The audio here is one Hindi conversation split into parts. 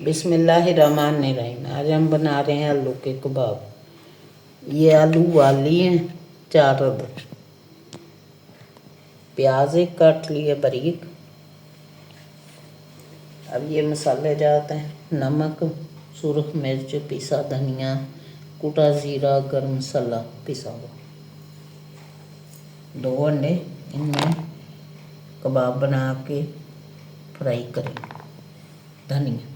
बिस्मिल्लाहिर्रहमानिर्रहीम। आज हम बना रहे हैं आलू के कबाब। ये आलू उबाल लिए हैं 4 अदद, प्याज एक काट लिए बारीक। अब ये मसाले जाते हैं, नमक, सुरख मिर्च, पिसा धनिया, कुटा जीरा, गरम मसाला पिसा हुआ, 2 अंडे। इनमें कबाब बना के फ्राई करेंगे। धनिया,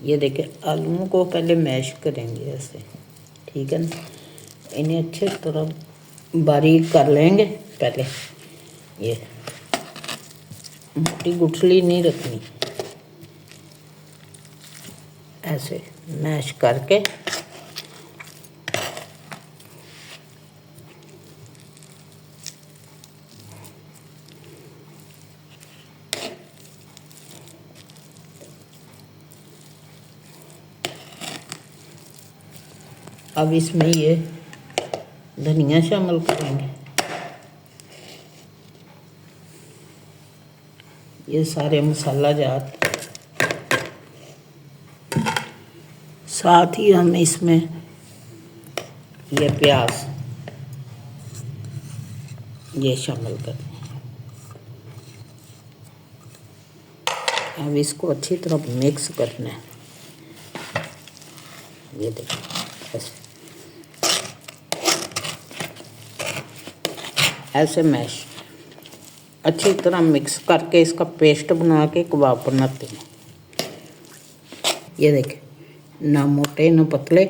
ये देखिए आलूओं को पहले मैश करेंगे ऐसे, ठीक है ना। इन्हें अच्छे तरह बारीक कर लेंगे पहले। ये मोटी गुठली नहीं रखनी, ऐसे मैश करके अब इसमें ये धनिया शामिल करेंगे। ये सारे मसाला जात, साथ ही हम इसमें ये प्याज ये शामिल करें। अब इसको अच्छी तरह मिक्स करना है। ये देखिए ऐसे मैश अच्छी तरह मिक्स करके इसका पेस्ट बना के कबाब बनाते हैं। ये देखें, ना मोटे ना पतले,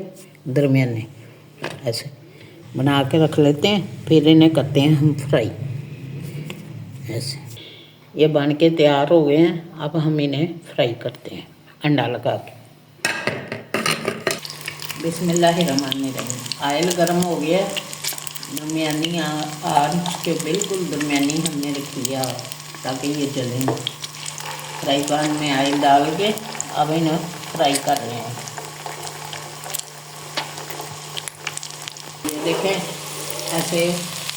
दरमियाने ऐसे बना के रख लेते हैं। फिर इन्हें करते हैं हम फ्राई ऐसे। ये बन के तैयार हो गए हैं। अब हम इन्हें फ्राई करते हैं अंडा लगा के। बिस्मिल्लाहिर्रहमानिर्रहीम। आयल गर्म हो गया, दरमियानी आंच के बिल्कुल दरमियानी हमने रखी है ताकि ये जले। फ्राई पैन में आयल डाल के अब इन्हें फ्राई कर रहे हैं। ये देखें ऐसे।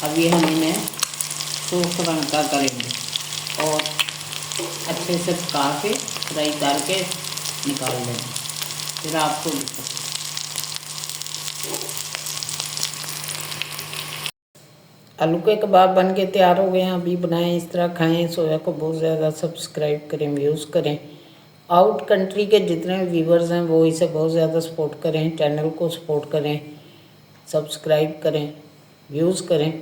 अभी हम इन्हें सूख रंग का करेंगे और अच्छे से पका के फ्राई करके निकाल लेंगे। फिर आपको आलू के कबाब बन के तैयार हो गए हैं। अभी बनाएं, इस तरह खाएं। सोया को बहुत ज़्यादा सब्सक्राइब करें, व्यूज़ करें। आउट कंट्री के जितने व्यूवर्स हैं वो इसे बहुत ज़्यादा सपोर्ट करें, चैनल को सपोर्ट करें, सब्सक्राइब करें, व्यूज़ करें।